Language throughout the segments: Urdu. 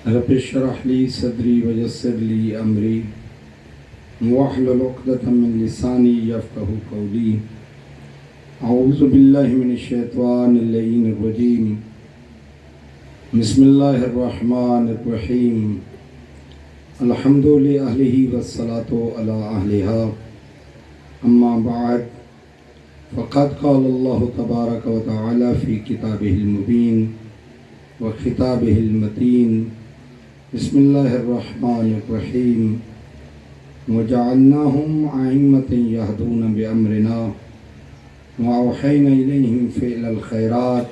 رب اشرح لي صدري ويسر لي أمري واحلل عقدة من لساني يفقهوا قولي. أعوذ بالله من الشيطان اللعين الرجيم. بسم الله الرحمن الرحيم. الحمد لأهله والصلاة على أهلها. أما بعد، فقد قال الله تبارك وتعالى في كتابه المبين وخطابه المتين. بسم الله الرحمن الرحيم. وجعلناهم أئمة يهدون بأمرنا وأوحينا إليهم فعل الخيرات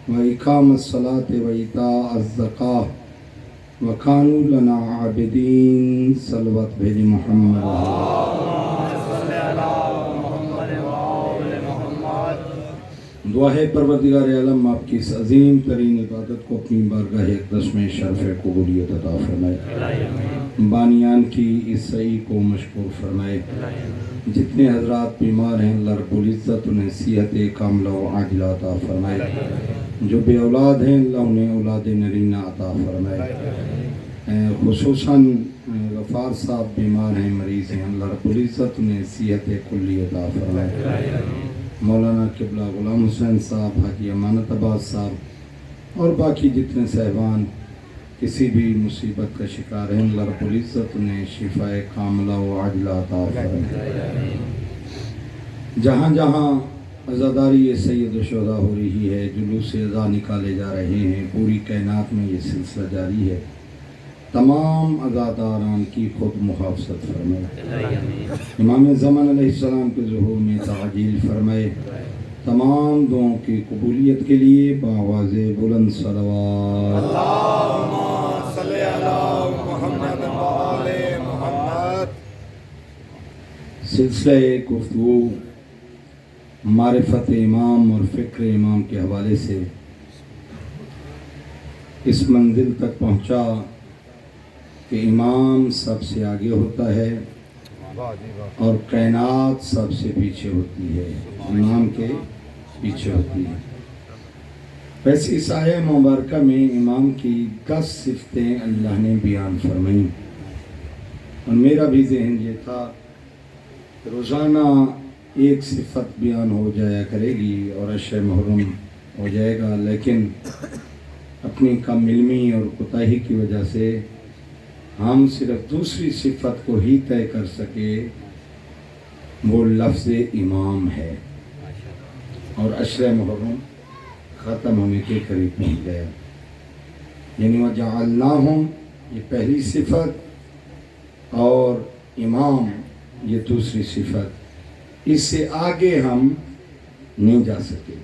وإقام الصلاة وإيتاء الزكاة وكانوا لنا عابدين. صلوات بھیجیں محمد. دعا ہے پروردگار عالم آپ کی اس عظیم ترین عبادت کو اپنی بارگاہ اقدس میں شرف قبولیت عطا فرمائے. بانیان کی اس سعی کو مشکور فرمائے. جتنے حضرات بیمار ہیں اللہ رب العزت انہیں صحت کاملہ و عاجلہ عطا فرمائے. جو بے اولاد ہیں اللہ انہیں اولاد نرینہ عطا فرمائے. خصوصاً غفار صاحب بیمار ہیں، مریض ہیں، اللہ رب العزت انہیں صحت کلی عطا فرمائے. مولانا قبلہ غلام حسین صاحب، حاجی امانت عباس صاحب اور باقی جتنے صاحبان کسی بھی مصیبت کا شکار ہیں اللہ رب العزت انہیں شفاء کاملہ و عاجلہ عطا فرمائے. جہاں جہاں عزاداری سید الشہداء ہو رہی ہے، جلوس عزا نکالے جا رہے ہیں، پوری کائنات میں یہ سلسلہ جاری ہے. تمام عزاداران کی خود محافظت فرمائے. امام زمان علیہ السلام کے ظہور میں تعجیل فرمائے. تمام دعاؤں کی قبولیت کے لیے بآواز بلند صلوات. اللہم صلی علی محمد و آل محمد. سلسلہ گفتگو معرفت امام اور فکر امام کے حوالے سے اس منزل تک پہنچا کہ امام سب سے آگے ہوتا ہے اور کائنات سب سے پیچھے ہوتی ہے. امام کے پیچھے ہوتی ہے. ویسے اس آیہ مبارکہ میں امام کی 10 صفتیں اللہ نے بیان فرمائیں اور میرا بھی ذہن یہ تھا کہ روزانہ ایک صفت بیان ہو جایا کرے گی اور عشر محرم ہو جائے گا، لیکن اپنی کم علمی اور کوتاہی کی وجہ سے ہم صرف دوسری صفت کو ہی طے کر سکے، وہ لفظ امام ہے، اور عشر محرم ختم ہونے کے قریب پہنچ گیا. یعنی وجعلناہم یہ پہلی صفت اور امام یہ دوسری صفت. اس سے آگے ہم نہیں جا سکے.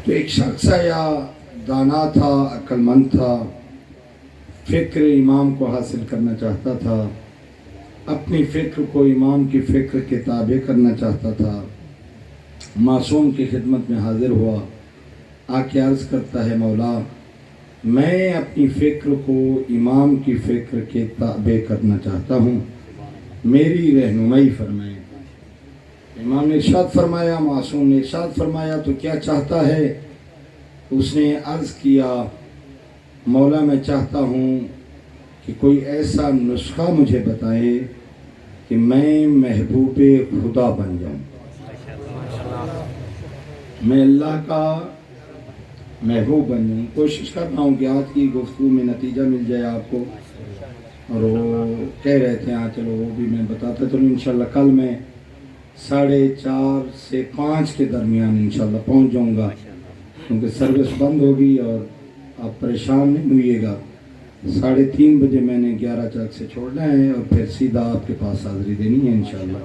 تو ایک شخص یا دانا تھا، عقل مند تھا، فکر امام کو حاصل کرنا چاہتا تھا، اپنی فکر کو امام کی فکر کے تابع کرنا چاہتا تھا. معصوم کی خدمت میں حاضر ہوا، آ کے عرض کرتا ہے مولا میں اپنی فکر کو امام کی فکر کے تابع کرنا چاہتا ہوں، میری رہنمائی فرمائیں. امام نے ارشاد فرمایا، معصوم نے ارشاد فرمایا تو کیا چاہتا ہے؟ اس نے عرض کیا مولا میں چاہتا ہوں کہ کوئی ایسا نسخہ مجھے بتائیں کہ میں محبوب خدا بن جاؤں، میں اللہ کا محبوب بن جاؤں. کوشش کرتا ہوں کہ آج کی گفتگو میں نتیجہ مل جائے آپ کو. اور وہ کہہ رہے تھے ہاں چلو وہ بھی میں بتاتا چلوں. انشاءاللہ کل میں 4:30 سے 5 کے درمیان انشاءاللہ پہنچ جاؤں گا، کیونکہ سروس بند ہوگی اور آپ پریشان نہیں ہوئیے گا. 3:30 بجے میں نے 11 چوک سے چھوڑنا ہے اور پھر سیدھا آپ کے پاس حاضری دینی ہے انشاءاللہ.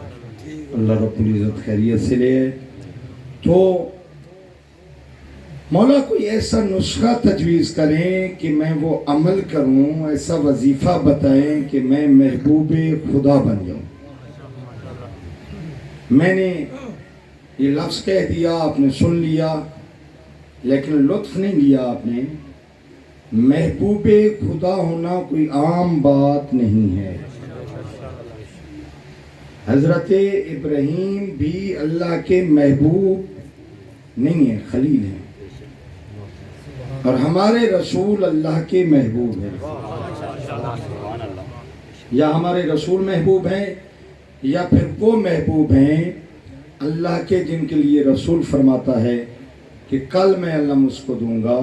اللہ رب العزت خیریت سے لے. تو مولا کوئی ایسا نسخہ تجویز کریں کہ میں وہ عمل کروں، ایسا وظیفہ بتائیں کہ میں محبوب خدا بن جاؤں. میں نے یہ لفظ کہہ دیا، آپ نے سن لیا لیکن لطف نہیں لیا آپ نے. محبوب خدا ہونا کوئی عام بات نہیں ہے. حضرت ابراہیم بھی اللہ کے محبوب نہیں ہیں، خلیل ہیں. اور ہمارے رسول اللہ کے محبوب ہیں. یا ہمارے رسول محبوب ہیں یا پھر وہ محبوب ہیں اللہ کے جن کے لیے رسول فرماتا ہے کہ کل میں علم اس کو دوں گا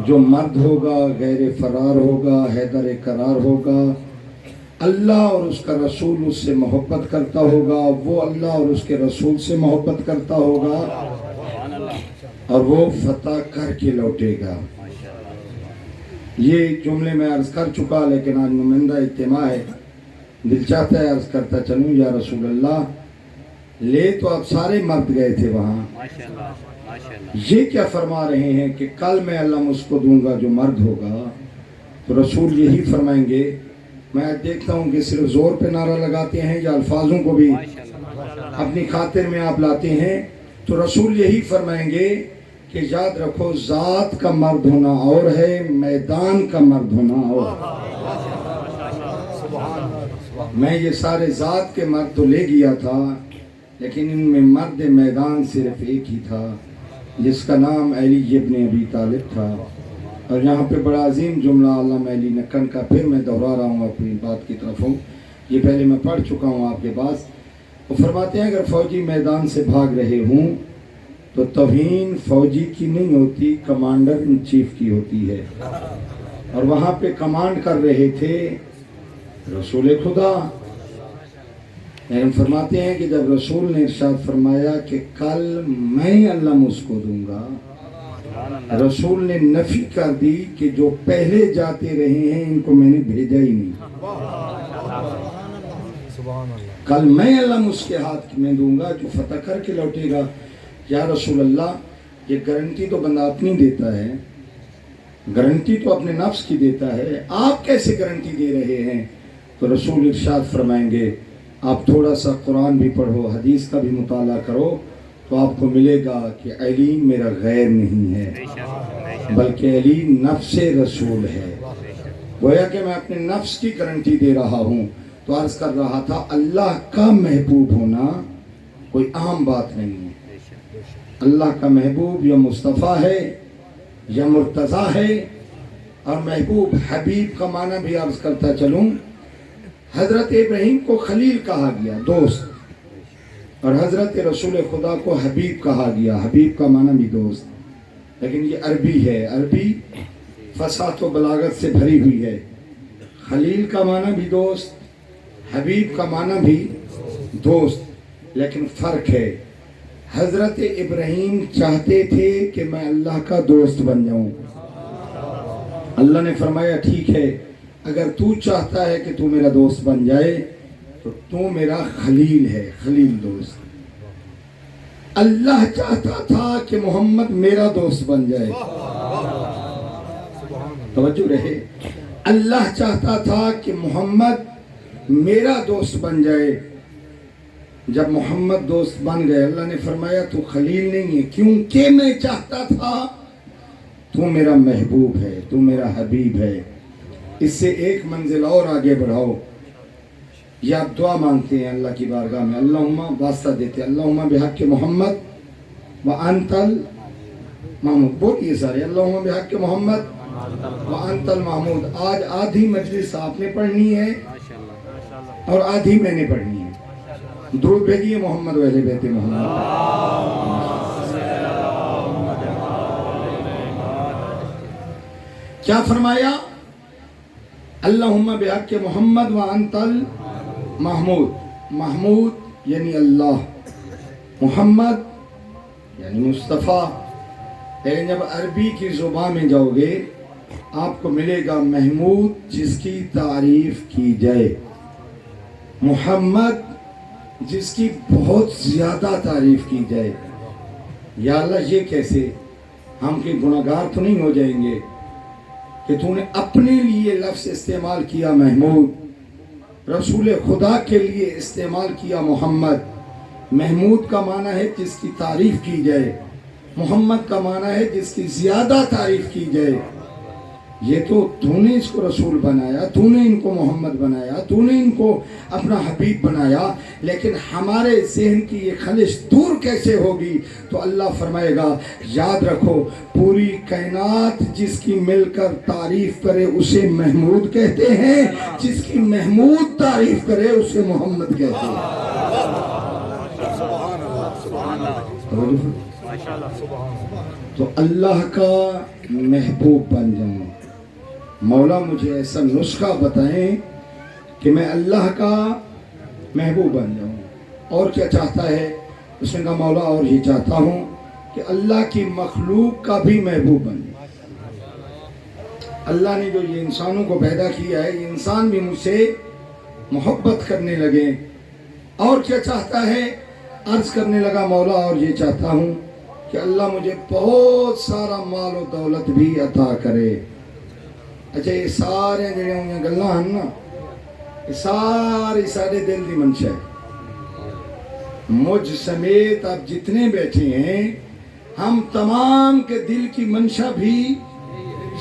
جو مرد ہوگا، غیر فرار ہوگا، حیدر قرار ہوگا، اللہ اور اس کا رسول اس سے محبت کرتا ہوگا، وہ اللہ اور اس کے رسول سے محبت کرتا ہوگا اور وہ فتح کر کے لوٹے گا. یہ جملے میں عرض کر چکا، لیکن آج نمائندہ اجتماع ہے، دل چاہتا ہے عرض کرتا چلوں. یا رسول اللہ، لے تو آپ سارے مرد گئے تھے وہاں، یہ کیا فرما رہے ہیں کہ کل میں علم اس کو دوں گا جو مرد ہوگا؟ تو رسول یہی فرمائیں گے. میں دیکھتا ہوں کہ صرف زور پہ نعرہ لگاتے ہیں یا الفاظوں کو بھی اپنی خاطر میں آپ لاتے ہیں. تو رسول یہی فرمائیں گے کہ یاد رکھو، ذات کا مرد ہونا اور ہے، میدان کا مرد ہونا اور ہے. میں یہ سارے ذات کے مرد تو لے گیا تھا، لیکن ان میں مرد میدان صرف ایک ہی تھا جس کا نام علی ابن ابی طالب تھا. اور یہاں پہ بڑا عظیم جملہ علامہ علی نقن کا پھر میں دہرا رہا ہوں، اپنی بات کی طرف ہوں، یہ پہلے میں پڑھ چکا ہوں آپ کے پاس. وہ فرماتے ہیں اگر فوجی میدان سے بھاگ رہے ہوں تو توہین فوجی کی نہیں ہوتی، کمانڈر ان چیف کی ہوتی ہے. اور وہاں پہ کمانڈ کر رہے تھے رسول خدا. فرماتے ہیں کہ جب رسول نے ارشاد فرمایا کہ کل میں علم اس کو دوں گا، رسول نے نفی کر دی کہ جو پہلے جاتے رہے ہیں ان کو میں نے بھیجا ہی نہیں. کل میں علم اس کے ہاتھ میں دوں گا جو فتح کر کے لوٹے گا. یا رسول اللہ، یہ گارنٹی تو بندہ اپنی دیتا ہے، گارنٹی تو اپنے نفس کی دیتا ہے، آپ کیسے گارنٹی دے رہے ہیں؟ تو رسول ارشاد فرمائیں گے آپ تھوڑا سا قرآن بھی پڑھو، حدیث کا بھی مطالعہ کرو تو آپ کو ملے گا کہ علی میرا غیر نہیں ہے بلکہ علی نفس رسول ہے. گویا کہ میں اپنے نفس کی گارنٹی دے رہا ہوں. تو عرض کر رہا تھا اللہ کا محبوب ہونا کوئی عام بات نہیں ہے. اللہ کا محبوب یا مصطفیٰ ہے یا مرتضیٰ ہے. اور محبوب حبیب کا معنی بھی عرض کرتا چلوں، حضرت ابراہیم کو خلیل کہا گیا، دوست، اور حضرت رسول خدا کو حبیب کہا گیا. حبیب کا معنی بھی دوست، لیکن یہ عربی ہے، عربی فصاحت و بلاغت سے بھری ہوئی ہے. خلیل کا معنی بھی دوست، حبیب کا معنی بھی دوست، لیکن فرق ہے. حضرت ابراہیم چاہتے تھے کہ میں اللہ کا دوست بن جاؤں. اللہ نے فرمایا ٹھیک ہے، اگر تو چاہتا ہے کہ تو میرا دوست بن جائے تو تو میرا خلیل ہے، خلیل دوست. اللہ چاہتا تھا کہ محمد میرا دوست بن جائے. توجہ رہے، اللہ چاہتا تھا کہ محمد میرا دوست بن جائے. جب محمد دوست بن گئے، اللہ نے فرمایا تو خلیل نہیں ہے، کیونکہ میں چاہتا تھا تو میرا محبوب ہے، تو میرا حبیب ہے. اس سے ایک منزل اور آگے بڑھاؤ. یہ آپ دعا مانگتے ہیں اللہ کی بارگاہ میں، اللہم واسطہ دیتے ہیں، اللہم بحق محمد وانت المحمود. بولیے سارے، اللہم بحق محمد وانت المحمود. آج آدھی مجلس آپ نے پڑھنی ہے اور آدھی میں نے پڑھنی ہے. درود بھیجیے محمد و اہل بیت محمد. کیا فرمایا؟ اللہم بحق محمد وانت المحمود. محمود یعنی اللہ، محمد یعنی مصطفیٰ. لیکن جب عربی کی زبان میں جاؤ گے آپ کو ملے گا محمود جس کی تعریف کی جائے، محمد جس کی بہت زیادہ تعریف کی جائے. یا اللہ یہ کیسے؟ ہم کے گناہگار تو نہیں ہو جائیں گے کہ تو نے اپنے لیے لفظ استعمال کیا محمود، رسول خدا کے لیے استعمال کیا محمد. محمود کا معنی ہے جس کی تعریف کی جائے، محمد کا معنی ہے جس کی زیادہ تعریف کی جائے. یہ تو تو نے اس کو رسول بنایا، تو نے ان کو محمد بنایا، تو نے ان کو اپنا حبیب بنایا، لیکن ہمارے ذہن کی یہ خلش دور کیسے ہوگی؟ تو اللہ فرمائے گا یاد رکھو پوری کائنات جس کی مل کر تعریف کرے اسے محمود کہتے ہیں، جس کی محمود تعریف کرے اسے محمد کہتے ہیں۔ تو اللہ کا محبوب بن جاؤں، مولا مجھے ایسا نسخہ بتائیں کہ میں اللہ کا محبوب بن جاؤں۔ اور کیا چاہتا ہے؟ اس نے کہا مولا اور یہ چاہتا ہوں کہ اللہ کی مخلوق کا بھی محبوب بن جاؤں۔ اللہ نے جو یہ انسانوں کو پیدا کیا ہے، یہ انسان بھی مجھ سے محبت کرنے لگے۔ اور کیا چاہتا ہے؟ عرض کرنے لگا مولا اور یہ چاہتا ہوں کہ اللہ مجھے بہت سارا مال و دولت بھی عطا کرے۔ اچھا یہ سارے جڑے ہوئے گلاں ہیں نا، یہ سارے سارے دل دی منشا ہے۔ مجھ سمیت آپ جتنے بیٹھے ہیں، ہم تمام کے دل کی منشا بھی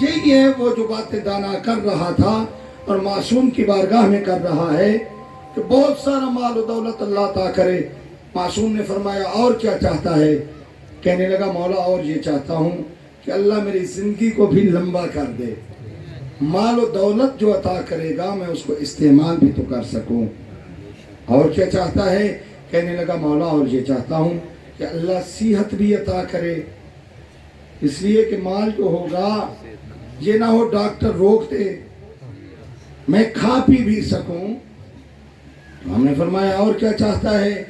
یہی ہے۔ وہ جو باتیں دانا کر رہا تھا اور معصوم کی بارگاہ میں کر رہا ہے کہ بہت سارا مال و دولت اللہ عطا کرے۔ معصوم نے فرمایا اور کیا چاہتا ہے؟ کہنے لگا مولا اور یہ چاہتا ہوں کہ اللہ میری زندگی کو بھی لمبا کر دے، مال و دولت جو عطا کرے گا میں اس کو استعمال بھی تو کر سکوں۔ اور کیا چاہتا ہے؟ کہنے لگا مولا اور یہ چاہتا ہوں کہ اللہ صحت بھی عطا کرے، اس لیے کہ مال جو ہوگا یہ نہ ہو ڈاکٹر روک دے، میں کھا پی بھی سکوں۔ ہم نے فرمایا اور کیا چاہتا ہے؟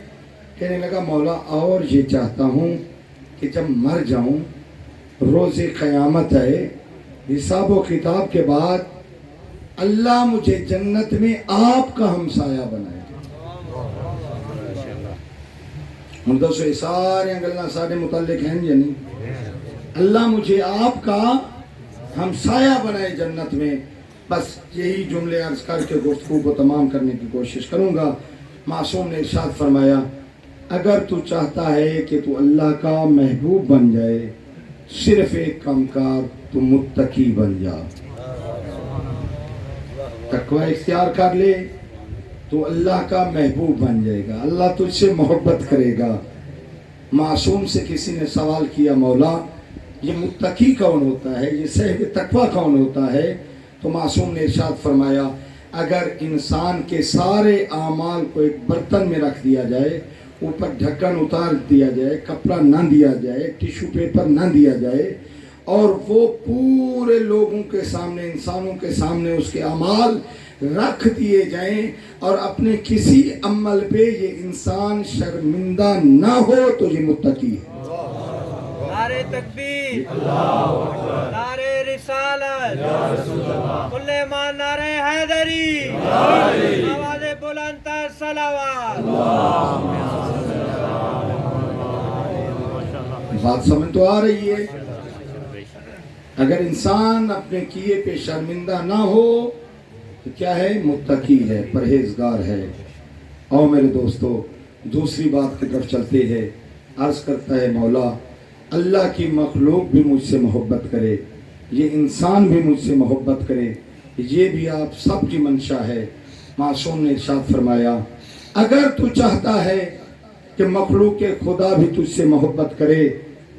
کہنے لگا مولا اور یہ چاہتا ہوں کہ جب مر جاؤں، روز قیامت ہے، حساب و کتاب کے بعد اللہ مجھے جنت میں آپ کا ہمسایہ بنائے۔ ہم دوستو سارے گلاں سارے متعلق ہیں یا نہیں؟ اللہ مجھے آپ کا ہمسایہ بنائے جنت میں۔ بس یہی جملے عرض کر کے گفتگو کو تمام کرنے کی کوشش کروں گا۔ معصوم نے ارشاد فرمایا اگر تو چاہتا ہے کہ تو اللہ کا محبوب بن جائے، صرف ایک کام کر، تو متقی بن جا، تقوی اختیار کر لے، تو اللہ کا محبوب بن جائے گا، اللہ تجھ سے محبت کرے گا۔ معصوم سے کسی نے سوال کیا مولا یہ متقی کون ہوتا ہے، یہ صاحب تقوی کون ہوتا ہے؟ تو معصوم نے ارشاد فرمایا اگر انسان کے سارے اعمال کو ایک برتن میں رکھ دیا جائے، اوپر ڈھکن اتار دیا جائے، کپڑا نہ دیا جائے، ٹیشو پیپر نہ دیا جائے، اور وہ پورے لوگوں کے سامنے، انسانوں کے سامنے اس کے اعمال رکھ دیے جائیں اور اپنے کسی عمل پہ یہ انسان شرمندہ نہ ہو تو یہ متقی ہے۔ نعرہ تکبیر، نعرہ رسالت، کل ایمان، نعرہ حیدری، آواز بلند تر صلوات۔ بات سمجھ تو آ رہی ہے؟ اگر انسان اپنے کیے پہ شرمندہ نہ ہو تو کیا ہے؟ متقی ہے، پرہیزگار ہے۔ اور میرے دوستو دوسری بات کی طرف چلتے ہیں۔ عرض کرتا ہے مولا اللہ کی مخلوق بھی مجھ سے محبت کرے، یہ انسان بھی مجھ سے محبت کرے، یہ بھی آپ سب کی منشا ہے۔ معصوم نے ارشاد فرمایا اگر تو چاہتا ہے کہ مخلوق خدا بھی تجھ سے محبت کرے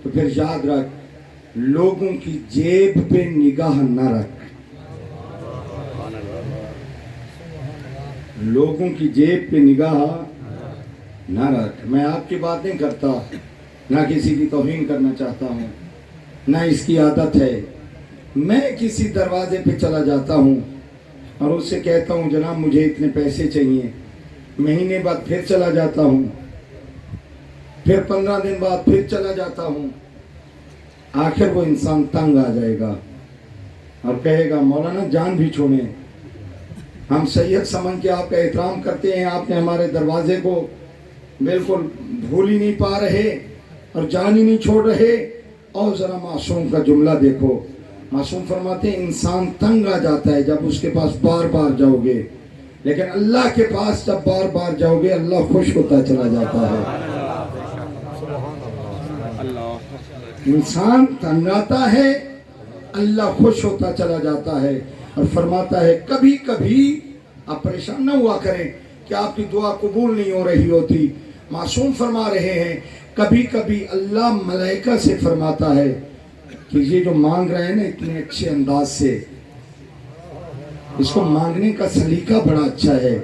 تو پھر یاد رکھ لوگوں کی جیب پہ نگاہ نہ رکھ، لوگوں کی جیب پہ نگاہ نہ رکھ۔ میں آپ کی بات نہیں کرتا، نہ کسی کی توہین کرنا چاہتا ہوں، نہ اس کی عادت ہے۔ میں کسی دروازے پہ چلا جاتا ہوں اور اس سے کہتا ہوں جناب مجھے اتنے پیسے چاہیے، مہینے بعد پھر چلا جاتا ہوں، پھر 15 دن بعد پھر چلا جاتا ہوں، آخر وہ انسان تنگ آ جائے گا اور کہے گا مولانا جان بھی چھوڑیں، ہم سید سمجھ کے آپ کا احترام کرتے ہیں، آپ نے ہمارے دروازے کو بالکل بھول ہی نہیں پا رہے اور جان ہی نہیں چھوڑ رہے۔ اور ذرا معصوم کا جملہ دیکھو، معصوم فرماتے ہیں انسان تنگ آ جاتا ہے جب اس کے پاس بار بار جاؤ گے، لیکن اللہ کے پاس جب بار بار جاؤ گے اللہ خوش ہوتا چلا جاتا ہے۔ انسان تنگ آتا ہے اللہ خوش ہوتا چلا جاتا ہے اور فرماتا ہے کبھی کبھی آپ پریشان نہ ہوا کریں کہ آپ کی دعا قبول نہیں ہو رہی ہوتی. معصوم فرما رہے ہیں کبھی کبھی اللہ ملائکہ سے فرماتا ہے کہ یہ جو مانگ رہے ہیں نا اتنے اچھے انداز سے، اس کو مانگنے کا سلیقہ بڑا اچھا ہے،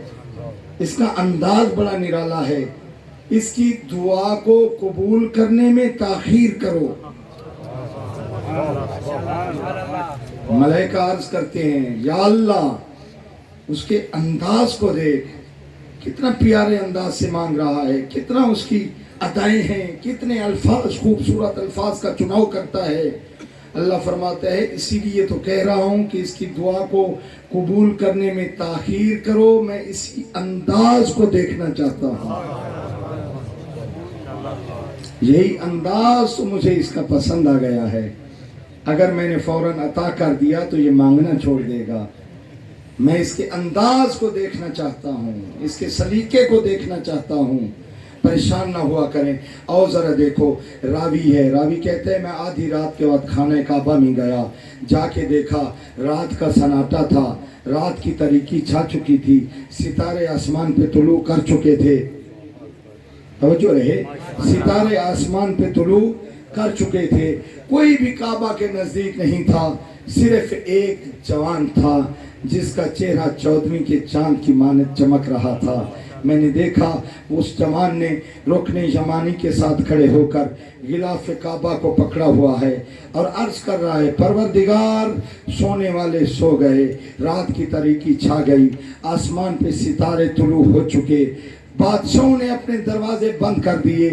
اس کا انداز بڑا نرالا ہے، اس کی دعا کو قبول کرنے میں تاخیر کرو. ملائکہ عرض کرتے ہیں یا اللہ اس کے انداز کو دیکھ، کتنا پیارے انداز سے مانگ رہا ہے، کتنا اس کی ادائیں ہیں، کتنے الفاظ، خوبصورت الفاظ کا چناؤ کرتا ہے. اللہ فرماتا ہے اسی لیے تو کہہ رہا ہوں کہ اس کی دعا کو قبول کرنے میں تاخیر کرو، میں اسی انداز کو دیکھنا چاہتا ہوں. یہی انداز تو مجھے اس کا پسند آ گیا ہے. اگر میں نے فوراً عطا کر دیا تو یہ مانگنا چھوڑ دے گا. میں اس کے انداز کو دیکھنا چاہتا ہوں، اس کے سلیقے کو دیکھنا چاہتا ہوں. پریشان نہ ہوا کریں. اور ذرا دیکھو راوی ہے، راوی کہتے ہیں میں آدھی رات کے وقت خانہ کعبہ میں گیا، جا کے دیکھا رات کا سناٹا تھا، رات کی تاریکی چھا چکی تھی، ستارے آسمان پہ طلوع کر چکے تھے. توجہ رہے، ستارے آسمان پہ طلوع کر چکے تھے، کوئی بھی کعبہ کے نزدیک نہیں تھا، صرف ایک جوان تھا جس کا چہرہ 14ویں کے چاند کی مانند چمک رہا تھا. میں نے دیکھا اس جوان نے رکن یمانی کے ساتھ کھڑے ہو کر غلاف کعبہ کو پکڑا ہوا ہے اور عرض کر رہا ہے پروردگار سونے والے سو گئے، رات کی تاریکی چھا گئی، آسمان پہ ستارے طلوع ہو چکے، بادشاہوں نے اپنے دروازے بند کر دیے.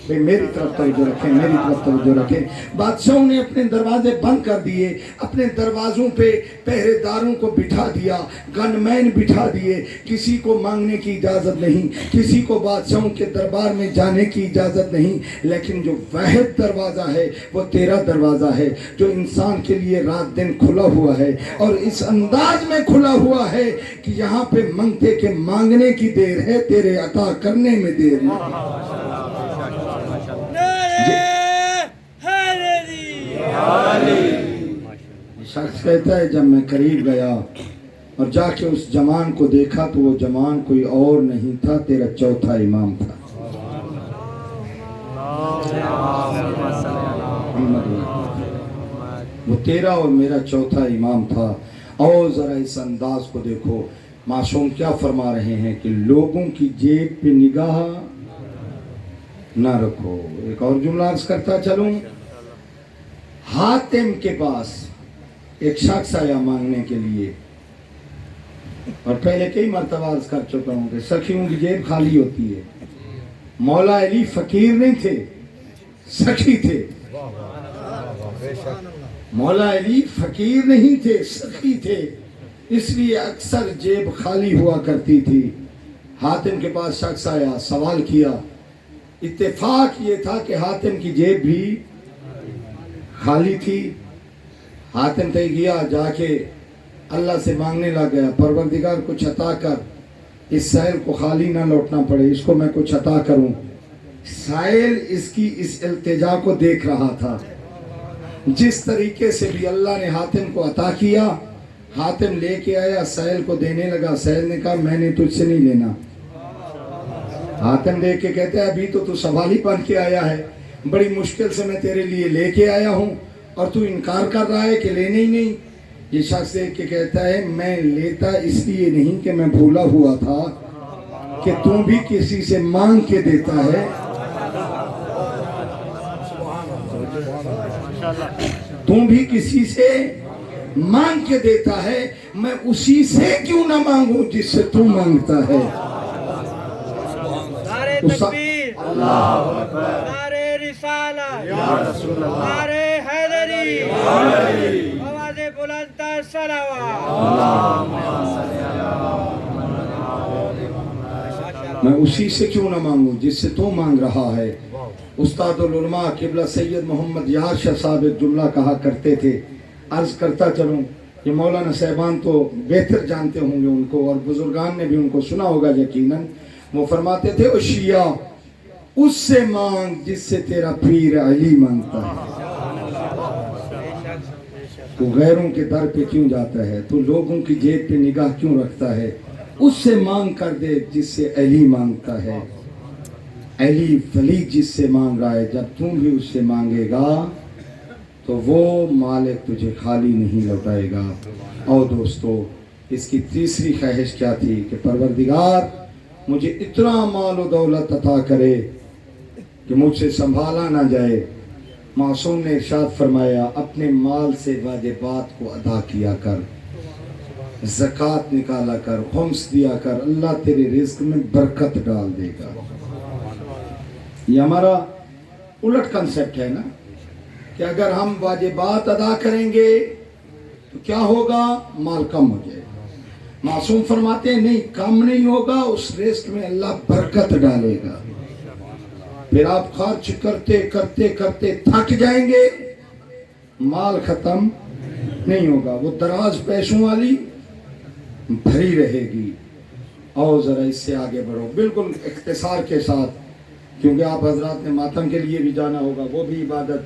میری طرف توجہ رکھیں، میری طرف توجہ رکھیں. بادشاہوں نے اپنے دروازے بند کر دیے، اپنے دروازوں پہ پہرے داروں کو بٹھا دیا، گن مین بٹھا دیے. کسی کو مانگنے کی اجازت نہیں، کسی کو بادشاہوں کے دربار میں جانے کی اجازت نہیں. لیکن جو واحد دروازہ ہے وہ تیرا دروازہ ہے، جو انسان کے لیے رات دن کھلا ہوا ہے اور اس انداز میں کھلا ہوا ہے کہ یہاں پہ منگتے کے مانگنے کی دیر ہے، تیرے عطا کرنے میں دیر نہیں. شخص کہتا ہے جب میں قریب گیا اور جا کے اس جوان کو دیکھا تو وہ جوان کوئی اور نہیں تھا، تیرا چوتھا امام تھا. وہ تیرا اور میرا چوتھا امام تھا. اور ذرا اس انداز کو دیکھو، معصوم کیا فرما رہے ہیں کہ لوگوں کی جیب پہ نگاہ نہ رکھو. ایک اور جملہ عرض کرتا چلوں. حاتم کے پاس ایک شخص آیا مانگنے کے لیے، اور پہلے کئی مرتبہ عرض کر چکا ہوں کہ سخیوں کی جیب خالی ہوتی ہے. مولا علی فقیر نہیں تھے، سخی تھے. مولا علی فقیر نہیں تھے، سخی تھے، اس لیے اکثر جیب خالی ہوا کرتی تھی. حاتم کے پاس شخص آیا، سوال کیا. اتفاق یہ تھا کہ حاتم کی جیب بھی خالی تھی. حاتم تے گیا، جا کے اللہ سے مانگنے لگ گیا پروردگار کچھ عطا کر، اس سائل کو خالی نہ لوٹنا پڑے، اس کو میں کچھ عطا کروں. سائل اس کی اس التجا کو دیکھ رہا تھا. جس طریقے سے بھی اللہ نے حاتم کو عطا کیا، حاتم لے کے آیا، سائل کو دینے لگا. سائل نے کہا میں نے تجھ سے نہیں لینا. حاتم دیکھ کے کہتا ہے ابھی تو سوالی بن کے آیا ہے، بڑی مشکل سے میں تیرے لیے لے کے آیا ہوں اور تو انکار کر رہا ہے کہ لینے ہی نہیں. یہ شخص دیکھ کے کہتا ہے میں لیتا اس لیے نہیں کہ میں بھولا ہوا تھا کہ تم بھی کسی سے مانگ کے دیتا ہے. تم بھی کسی سے مانگ کے دیتا ہے، میں اسی سے کیوں نہ مانگوں جس سے تم مانگتا ہے. نعرہ تکبیر، نعرہ رسالت، نعرہ حیدری، آواز بلند تر صلوات. میں اسی سے کیوں نہ مانگوں جس سے تو مانگ رہا ہے. استاد العلماء قبلہ سید محمد یار شاہ صاحب ایک جملہ کہا کرتے تھے، عرض کرتا چلوں. یہ مولانا صاحبان تو بہتر جانتے ہوں گے ان کو، اور بزرگان نے بھی ان کو سنا ہوگا یقیناً. وہ فرماتے تھے اشیا اس سے مانگ جس سے تیرا پیر علی مانگتا ہے. وہ غیروں کے در پہ کیوں جاتا ہے؟ تو لوگوں کی جیب پہ نگاہ کیوں رکھتا ہے؟ اس سے مانگ کر دے جس سے علی مانگتا ہے. علی ولی جس سے مانگ رہا ہے، جب تم بھی اس سے مانگے گا تو وہ مالک تجھے خالی نہیں لوٹائے گا. اور دوستو، اس کی تیسری خواہش کیا تھی کہ پروردگار مجھے اتنا مال و دولت عطا کرے کہ مجھ سے سنبھالا نہ جائے. معصوم نے ارشاد فرمایا اپنے مال سے واجبات کو ادا کیا کر، زکوٰۃ نکالا کر، خمس دیا کر، اللہ تیرے رزق میں برکت ڈال دے گا. یہ ہمارا الٹ کنسپٹ ہے نا کہ اگر ہم واجبات ادا کریں گے تو کیا ہوگا؟ مال کم ہو جائے گا. معصوم فرماتے ہیں نہیں، کم نہیں ہوگا، اس رزق میں اللہ برکت ڈالے گا. پھر آپ خرچ کرتے کرتے کرتے تھک جائیں گے، مال ختم نہیں ہوگا، وہ دراز پیسوں والی بھری رہے گی. اور ذرا اس سے آگے بڑھو بالکل اختصار کے ساتھ، کیونکہ آپ حضرات نے ماتم کے لیے بھی جانا ہوگا، وہ بھی عبادت.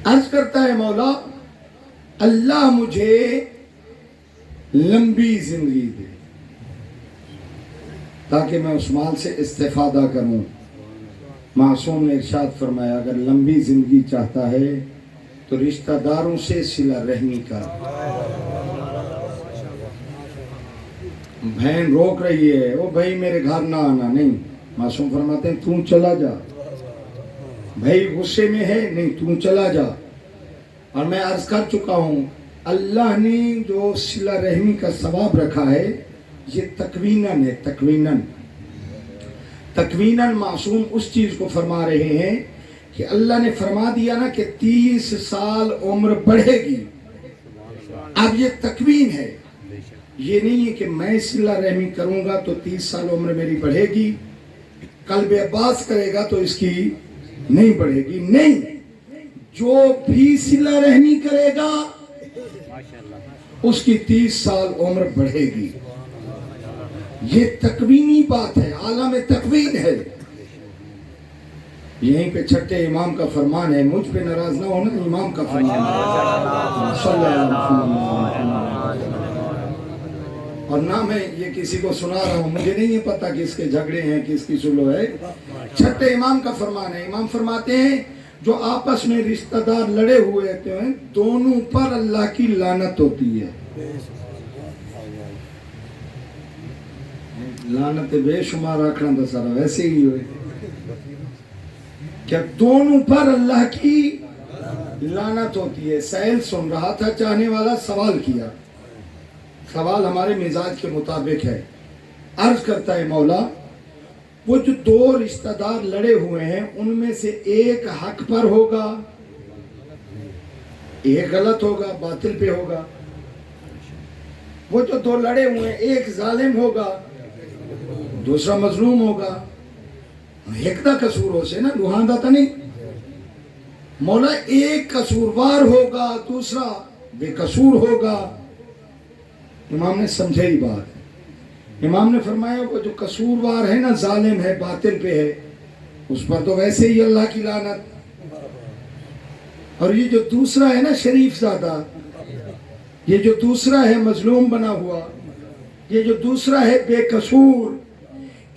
عرض کرتا ہے مولا اللہ مجھے لمبی زندگی دے تاکہ میں اس مال سے استفادہ کروں. معصوم نے ارشاد فرمایا اگر لمبی زندگی چاہتا ہے تو رشتہ داروں سے صلہ رحمی کر. بہن روک رہی ہے، او بھائی میرے گھر نہ آنا، نہیں. معصوم فرماتے ہیں تو چلا جا. بھائی غصے میں ہے، نہیں تو چلا جا. اور میں عرض کر چکا ہوں اللہ نے جو صلہ رحمی کا ثواب رکھا ہے یہ تکویناً ہے. تکویناً معصوم اس چیز کو فرما رہے ہیں کہ اللہ نے فرما دیا نا کہ 30 سال عمر بڑھے گی. اب یہ تکوین ہے، یہ نہیں ہے کہ میں صلہ رحمی کروں گا تو 30 سال عمر میری بڑھے گی، قلب عباس کرے گا تو اس کی نہیں بڑھے گی. نہیں، جو بھی صلہ رحمی کرے گا اس کی 30 سال عمر بڑھے گی. یہ تکوینی بات ہے، عالم تکوین ہے. یہیں پہ چھٹے امام کا فرمان ہے، مجھ پہ ناراض نہ ہونا، امام کا فرمان ہے صلی اللہ علیہ وسلم. اور نہ میں یہ کسی کو سنا رہا ہوں، مجھے نہیں پتا کس کے جھگڑے ہیں، کس کی سلو ہے. چھٹے امام کا فرمان ہے. امام فرماتے ہیں جو آپس میں رشتہ دار لڑے ہوئے ہیں دونوں پر اللہ کی لعنت ہوتی ہے. لعنت بے شمار رکھنا تو سارا ویسے ہی ہوئے کہ دونوں پر اللہ کی لعنت ہوتی ہے. سائل سن رہا تھا، چاہنے والا سوال کیا. سوال ہمارے مزاج کے مطابق ہے. عرض کرتا ہے مولا وہ جو دو رشتہ دار لڑے ہوئے ہیں ان میں سے ایک حق پر ہوگا، ایک غلط ہوگا، باطل پہ ہوگا. وہ جو دو لڑے ہوئے ہیں ایک ظالم ہوگا دوسرا مظلوم ہوگا. ایک دا قصور ہو سے نا لوہاندہ تا نہیں. مولا ایک قصوروار ہوگا دوسرا بے قصور ہوگا. امام نے سمجھائی بات. امام نے فرمایا وہ جو قصوروار ہے نا ظالم ہے، باطل پہ ہے، اس پر تو ویسے ہی اللہ کی لعنت. اور یہ جو دوسرا ہے نا شریف زادہ، یہ جو دوسرا ہے مظلوم بنا ہوا، یہ جو دوسرا ہے بے قصور،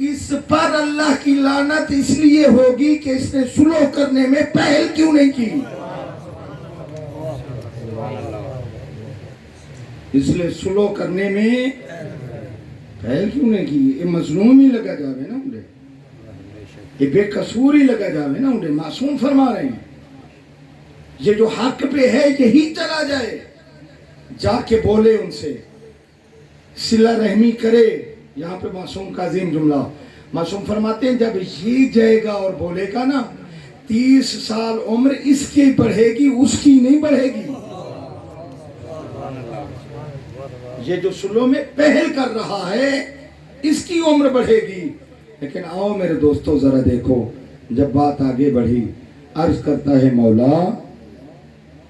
اس پر اللہ کی لعنت اس لیے ہوگی کہ اس نے صلح کرنے میں پہل کیوں نہیں کی. اس لیے صلح کرنے میں پہل کیوں نہیں کی. یہ مظلوم ہی لگا جاوے نا انہیں، یہ بے قصور ہی لگا جاوے نا انہیں. معصوم فرما رہے ہیں یہ جو حق پہ ہے یہی چلا جائے، جا کے بولے ان سے، صلہ رحمی کرے. یہاں پہ معصوم کا عظیم جملہ. معصوم فرماتے ہیں جب یہ جائے گا اور بولے گا نا 30 سال عمر اس کی بڑھے گی، اس کی نہیں بڑھے گی. یہ جو صلح میں پہل کر رہا ہے اس کی عمر بڑھے گی. لیکن آؤ میرے دوستو ذرا دیکھو، جب بات آگے بڑھی عرض کرتا ہے مولا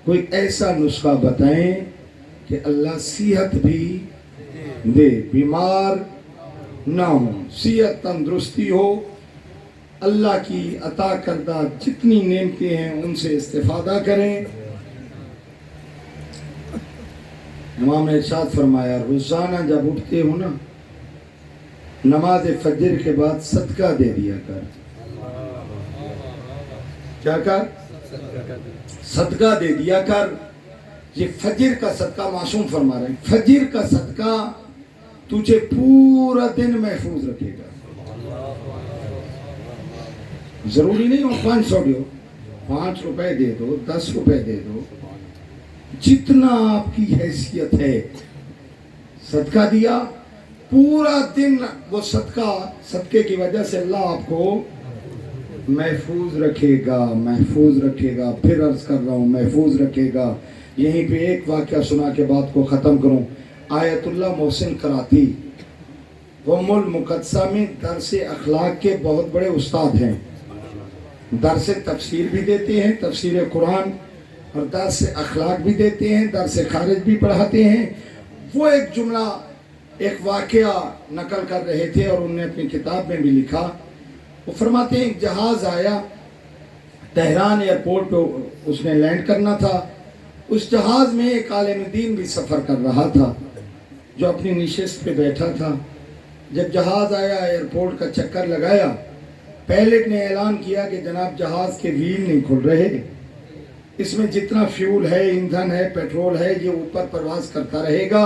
کوئی ایسا نسخہ بتائیں کہ اللہ صحت بھی دے، بیمار نہ ہو، صحت تندرستی ہو، اللہ کی عطا کردہ جتنی نعمتیں ہیں ان سے استفادہ کریں. امام نے ارشاد فرمایا روزانہ جب اٹھتے ہو نا نماز فجر کے بعد صدقہ دے دیا کر. کیا کر؟ صدقہ دے دیا کر. یہ فجر کا صدقہ معصوم فرما رہے ہیں. فجر کا صدقہ تجھے پورا دن محفوظ رکھے گا. ضروری نہیں ہو 500 دو، 5 روپے دے دو، 10 روپے دے دو، جتنا آپ کی حیثیت ہے صدقہ دیا پورا دن. وہ صدقے کی وجہ سے اللہ آپ کو محفوظ رکھے گا، محفوظ رکھے گا. پھر عرض کر رہا ہوں محفوظ رکھے گا. یہیں پہ ایک واقعہ سنا کے بات کو ختم کروں. آیت اللہ محسن کراتی وہ المقدسہ میں درس اخلاق کے بہت بڑے استاد ہیں. درس تفسیر بھی دیتے ہیں، تفسیر قرآن، اور درس اخلاق بھی دیتے ہیں، درس خارج بھی پڑھاتے ہیں. وہ ایک جملہ ایک واقعہ نقل کر رہے تھے اور انہوں نے اپنی کتاب میں بھی لکھا. وہ فرماتے ہیں ایک جہاز آیا تہران ایئرپورٹ پہ، اس نے لینڈ کرنا تھا. اس جہاز میں ایک عالم دین بھی سفر کر رہا تھا جو اپنی نشست پہ بیٹھا تھا. جب جہاز آیا ایئرپورٹ کا چکر لگایا، پائلٹ نے اعلان کیا کہ جناب جہاز کے ویل نہیں کھل رہے، اس میں جتنا فیول ہے، ایندھن ہے، پیٹرول ہے، یہ اوپر پرواز کرتا رہے گا.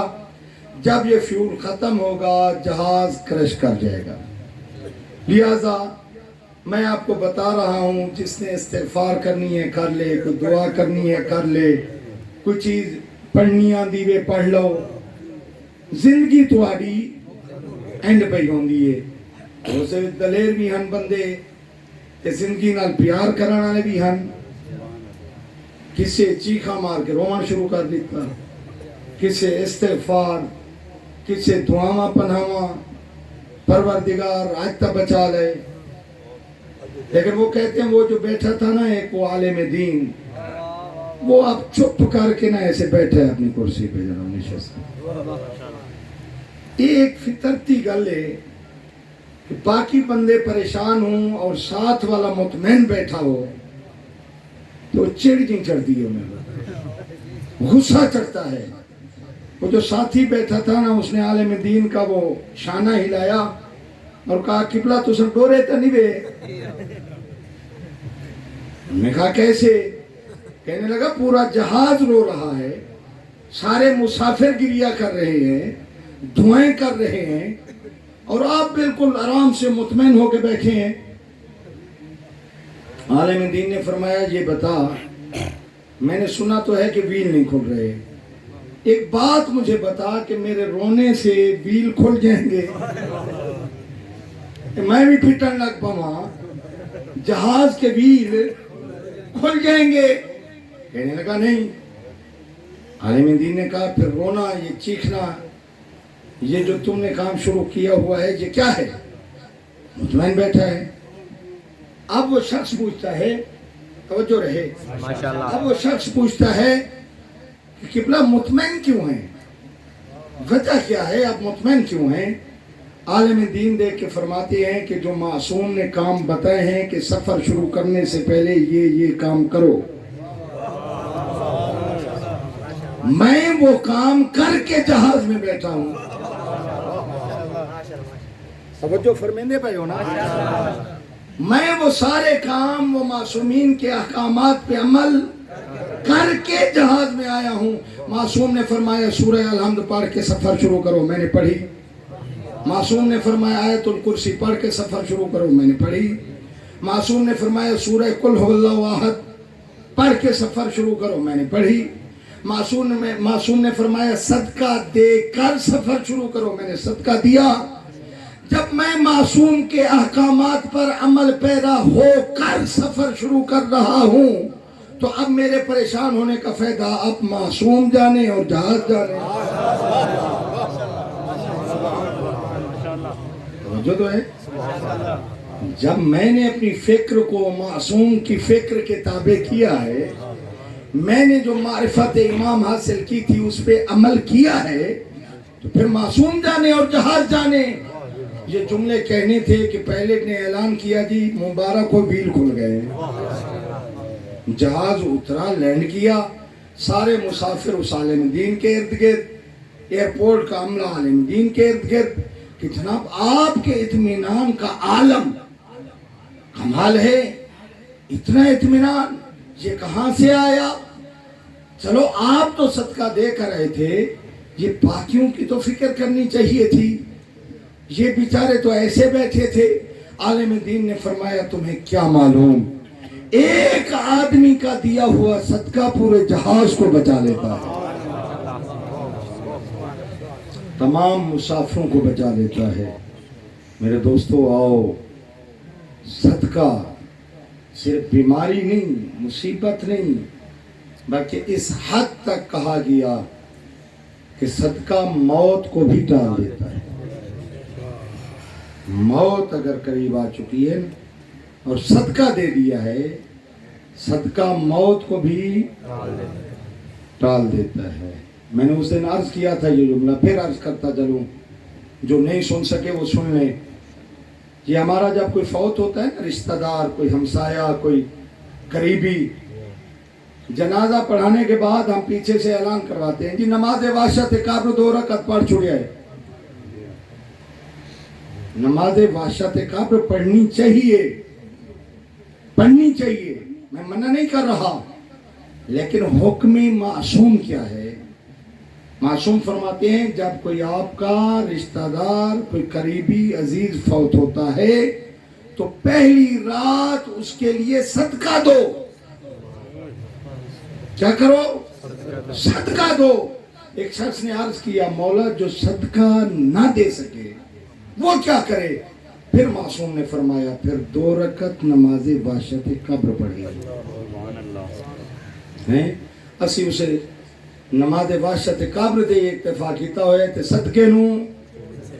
جب یہ فیول ختم ہوگا جہاز کرش کر جائے گا. لہذا میں آپ کو بتا رہا ہوں جس نے استغفار کرنی ہے کر لے، کوئی دعا کرنی ہے کر لے، کوئی چیز پڑھنی آندی وے پڑھ لو. زندگی تہاڈی اینڈ پہ ہوندی ہے. اسے دلیر بھی ہن بندے تے زندگی نال پیار کرن والے بھی ہن. کسے چیخا مار کے رونا شروع کر دیتا، کسے استغفار، کسے دعاواں پناواں پروردگار آج تک بچا لے. لیکن وہ کہتے ہیں وہ جو بیٹھا تھا نا ایک وہ عالم دین، وہ اب چپ کر کے نا ایسے بیٹھا ہے اپنی کرسی پہ جناب نشست. ایک فطرتی گل ہے کہ باقی بندے پریشان ہوں اور ساتھ والا مطمئن بیٹھا ہو تو چڑ نہیں چڑھتی ہے، انہیں غصہ چڑھتا ہے. وہ جو ساتھی بیٹھا تھا نا اس نے عالم دین کا وہ شانہ ہلایا اور کہا قبلہ تو سب ڈورے تو نہیں بے. انہوں نے کہا کیسے؟ کہنے لگا پورا جہاز رو رہا ہے، سارے مسافر گریہ کر رہے ہیں، دعائیں کر رہے ہیں، اور آپ بالکل آرام سے مطمئن ہو کے بیٹھے ہیں. عالم دین نے فرمایا یہ بتا، میں نے سنا تو ہے کہ ویل نہیں کھل رہے، ایک بات مجھے بتا کہ میرے رونے سے ویل کھل جائیں گے؟ میں بھی پھٹن لگ پاؤں، جہاز کے ویل کھل جائیں گے؟ کہنے لگا نہیں. عالم دین نے کہا پھر رونا، یہ چیخنا، یہ جو تم نے کام شروع کیا ہوا ہے یہ کیا ہے؟ مطمئن بیٹھا ہے. اب وہ شخص پوچھتا ہے، توجہ رہے، اب وہ شخص پوچھتا ہے کہ قبلہ مطمئن کیوں ہیں؟ وجہ کیا ہے؟ آپ مطمئن کیوں ہیں؟ عالم دین دیکھ کے فرماتے ہیں کہ جو معصوم نے کام بتائے ہیں کہ سفر شروع کرنے سے پہلے یہ کام کرو، میں وہ کام کر کے جہاز میں بیٹھا ہوں. توجہ فرمیندے پہ ہو نا؟ میں وہ سارے کام، وہ معصومین کے احکامات پہ عمل کر کے جہاز میں آیا ہوں. معصوم نے فرمایا سورہ الحمد پڑھ کے سفر شروع کرو، میں نے پڑھی. معصوم نے فرمایا آیت الکرسی پڑھ کے سفر شروع کرو، میں نے پڑھی. معصوم نے فرمایا سورہ قل هو اللہ احد پڑھ کے سفر شروع کرو، میں نے پڑھی. معصوم نے فرمایا صدقہ دے کر سفر شروع کرو، میں نے صدقہ دیا. جب میں معصوم کے احکامات پر عمل پیرا ہو کر سفر شروع کر رہا ہوں تو اب میرے پریشان ہونے کا فائدہ اب معصوم جانے اور جہاز جانے. جو تو ہے جب میں نے اپنی فکر کو معصوم کی فکر کے تابع کیا ہے، میں نے جو معرفت امام حاصل کی تھی اس پہ عمل کیا ہے، تو پھر معصوم جانے اور جہاز جانے. یہ جملے کہنے تھے کہ پائلٹ نے اعلان کیا جی مبارک ہو ویل کھل گئے. جہاز اترا، لینڈ کیا، سارے مسافر اس عالم دین کے ارد گرد. ایئرپورٹ کا عملہ عالم دین کے ارد گرد کہ جناب آپ کے اطمینان کا عالم کمال ہے، اتنا اطمینان یہ کہاں سے آیا؟ چلو آپ تو صدقہ دے کر آئے تھے، یہ باقیوں کی تو فکر کرنی چاہیے تھی، یہ بیچارے تو ایسے بیٹھے تھے۔ عالم دین نے فرمایا تمہیں کیا معلوم، ایک آدمی کا دیا ہوا صدقہ پورے جہاز کو بچا لیتا ہے، تمام مسافروں کو بچا لیتا ہے۔ میرے دوستو آؤ، صدقہ صرف بیماری نہیں، مصیبت نہیں، بلکہ اس حد تک کہا گیا کہ صدقہ موت کو بھی ٹال دیتا ہے۔ موت اگر قریب آ چکی ہے اور صدقہ دے دیا ہے، صدقہ موت کو بھی ٹال دیتا ہے۔ میں نے اس دن عرض کیا تھا یہ جملہ، پھر عرض کرتا چلوں، جو نہیں سن سکے وہ سن لیں۔ یہ ہمارا جب کوئی فوت ہوتا ہے نا، رشتہ دار، کوئی ہمسایہ، کوئی قریبی، جنازہ پڑھانے کے بعد ہم پیچھے سے اعلان کرواتے ہیں جی نماز واشت قبر 2 رکعت پڑھ چھوڑیا ہے۔ نماز واشت قبر پڑھنی چاہیے، پڑھنی چاہیے، میں منع نہیں کر رہا، لیکن حکم معصوم کیا ہے؟ معصوم فرماتے ہیں جب کوئی آپ کا رشتہ دار، کوئی قریبی عزیز فوت ہوتا ہے تو پہلی رات اس کے لیے صدقہ دو۔ کیا کرو؟ صدقہ دو۔ ایک شخص نے عرض کیا مولا جو صدقہ نہ دے سکے وہ کیا کرے؟ پھر معصوم نے فرمایا پھر 2 رکعت نماز واشت قبر پڑھے۔ اسی اسے نماز واشت قبر دے اکتفا کیتا ہوئے تے صدقے نو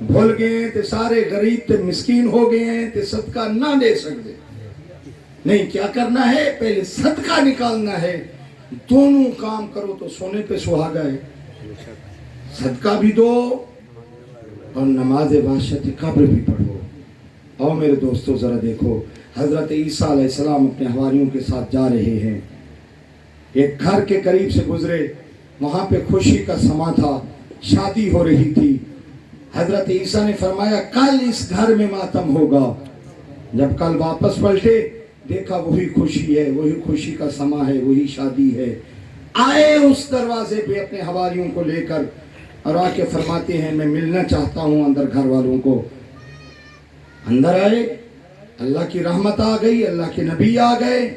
بھول گئے تے سارے غریب تے مسکین ہو گئے ہیں تے صدقہ نہ دے سکتے۔ نہیں، کیا کرنا ہے؟ پہلے صدقہ نکالنا ہے۔ دونوں کام کرو تو سونے پہ سہاگا ہے، صدقہ بھی دو اور نماز واشت قبر بھی پڑھو۔ اور میرے دوستو ذرا دیکھو، حضرت عیسیٰ علیہ السلام اپنے حواریوں کے ساتھ جا رہے ہیں، ایک گھر کے قریب سے گزرے، وہاں پہ خوشی کا سما تھا، شادی ہو رہی تھی۔ حضرت عیسیٰ نے فرمایا کل اس گھر میں ماتم ہوگا۔ جب کل واپس پلٹے دیکھا وہی خوشی ہے، وہی خوشی کا سما ہے، وہی شادی ہے۔ آئے اس دروازے پہ اپنے حواریوں کو لے کر اور آ کے فرماتے ہیں میں ملنا چاہتا ہوں اندر گھر والوں کو۔ اندر آئے، اللہ کی رحمت آ گئی، اللہ کے نبی آ گئے،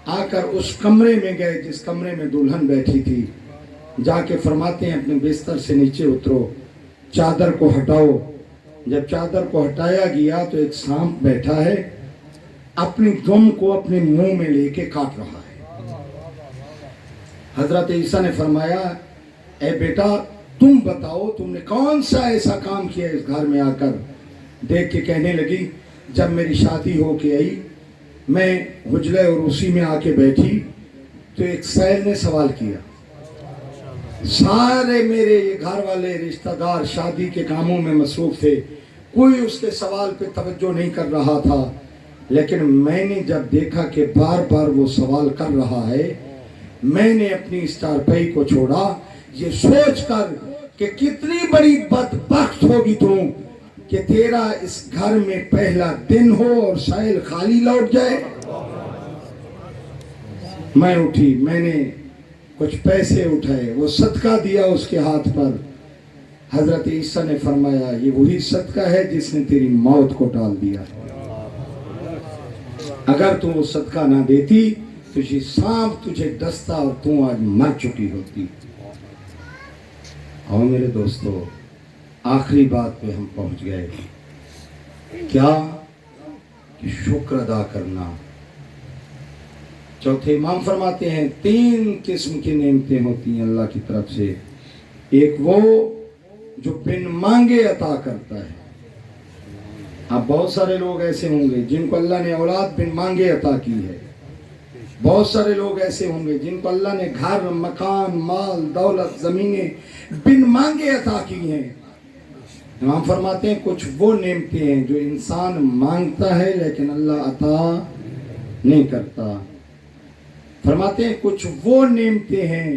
آ کر اس کمرے میں گئے جس کمرے میں دلہن بیٹھی تھی، جا کے فرماتے ہیں اپنے بستر سے نیچے اترو، چادر کو ہٹاؤ۔ جب چادر کو ہٹایا گیا تو ایک سانپ بیٹھا ہے، اپنی دم کو اپنے منہ میں لے کے کاٹ رہا ہے۔ حضرت عیسیٰ نے فرمایا اے بیٹا تم بتاؤ تم نے کون سا ایسا کام کیا اس گھر میں آ کر؟ دیکھ کے کہنے لگی جب میری شادی ہو کے آئی میں حجرہ عروسی میں آ کے بیٹھی تو ایک سیل نے سوال کیا، سارے میرے یہ گھر والے رشتہ دار شادی کے کاموں میں مصروف تھے، کوئی اس کے سوال پہ توجہ نہیں کر رہا تھا، لیکن میں نے جب دیکھا کہ بار بار وہ سوال کر رہا ہے، میں نے اپنی اس چارپائی کو چھوڑا یہ سوچ کر کہ کتنی بڑی بدبخت ہوگی تم کہ تیرا اس گھر میں پہلا دن ہو اور سائل خالی لوٹ جائے۔ میں اٹھی، میں نے کچھ پیسے اٹھائے، وہ صدقہ دیا اس کے ہاتھ پر۔ حضرت عیسیٰ نے فرمایا یہ وہی صدقہ ہے جس نے تیری موت کو ٹال دیا ہے، اگر تم وہ صدقہ نہ دیتی تو یہ سانپ تجھے ڈستا اور تم آج مر چکی ہوتی۔ اور میرے دوستو آخری بات پہ ہم پہنچ گئے، کیا کہ شکر ادا کرنا۔ چوتھے امام فرماتے ہیں 3 قسم کی نعمتیں ہوتی ہیں اللہ کی طرف سے، ایک وہ جو بن مانگے عطا کرتا ہے۔ اب بہت سارے لوگ ایسے ہوں گے جن کو اللہ نے اولاد بن مانگے عطا کی ہے، بہت سارے لوگ ایسے ہوں گے جن کو اللہ نے گھر، مکان، مال، دولت، زمینیں بن مانگے عطا کی ہیں۔ امام فرماتے ہیں کچھ وہ نعمتیں ہیں جو انسان مانگتا ہے لیکن اللہ عطا نہیں کرتا۔ فرماتے ہیں کچھ وہ نعمتیں ہیں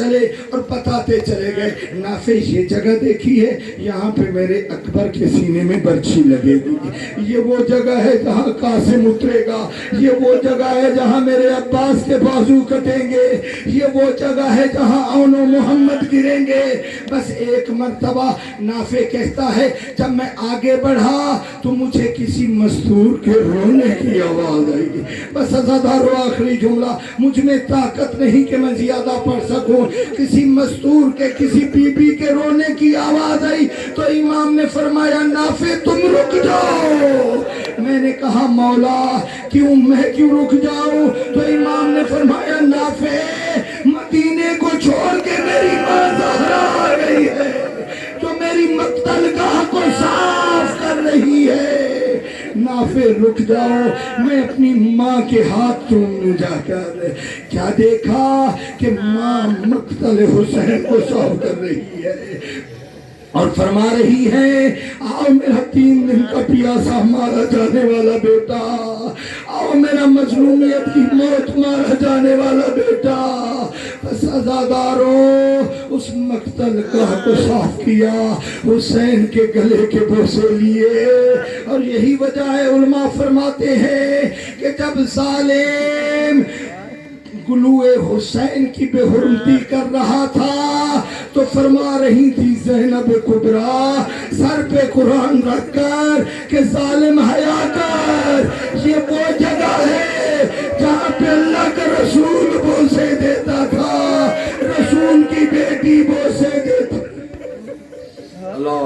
چلے اور بتاتے چلے گئے نافع یہ جگہ دیکھی ہے یہاں پہ میرے اکبر کے سینے میں برچھی لگے گی, یہ وہ جگہ ہے جہاں قاسم اترے گا, یہ وہ جگہ ہے جہاں میرے عباس کے بازو کٹیں گے, یہ وہ جگہ ہے جہاں اون و محمد گریں گے. بس ایک مرتبہ نافع کہتا ہے جب میں آگے بڑھا تو مجھے کسی مستور کے رونے کی آواز آئی گی. بس ازادارو آخری جملہ, مجھ میں طاقت نہیں کہ میں زیادہ پڑھ سکوں, کسی مستور کے کسی بی بی کے رونے کی آواز آئی تو امام نے فرمایا نافع تم رک جاؤ. میں نے کہا مولا کیوں, میں کیوں رک جاؤں؟ تو امام نے فرمایا نافع مدینے کو چھوڑ کے میری ماں زہرا آ گئی ہے تو میری مقتل گاہ کو صاف کر رہی ہے. نافع رک جاؤ, میں اپنی ماں کے ہاتھ چومنے جا کر کیا دیکھا کہ ماں مقتل حسین کو صاف کر رہی ہے اور فرما رہی ہے آؤ میرا 3 دن کا پیاسا مارا جانے والا بیٹا, آؤ میرا مظلومیت کی موت مارا جانے والا بیٹا. بس عزاداروں اس مقتل گاہ کو صاف کیا, حسین کے گلے کے بوسے لیے. اور یہی وجہ ہے علماء فرماتے ہیں کہ جب ظالم گلوئے حسین کی بے حرمتی کر رہا تھا تو فرما رہی تھی زینب کبریٰ سر پہ قرآن رکھ کر کہ ظالم حیا کر, یہ وہ جگہ ہے جہاں پہ اللہ کا رسول بوسے دیتا تھا, رسول کی بیٹی بوسے دیتا. اللہ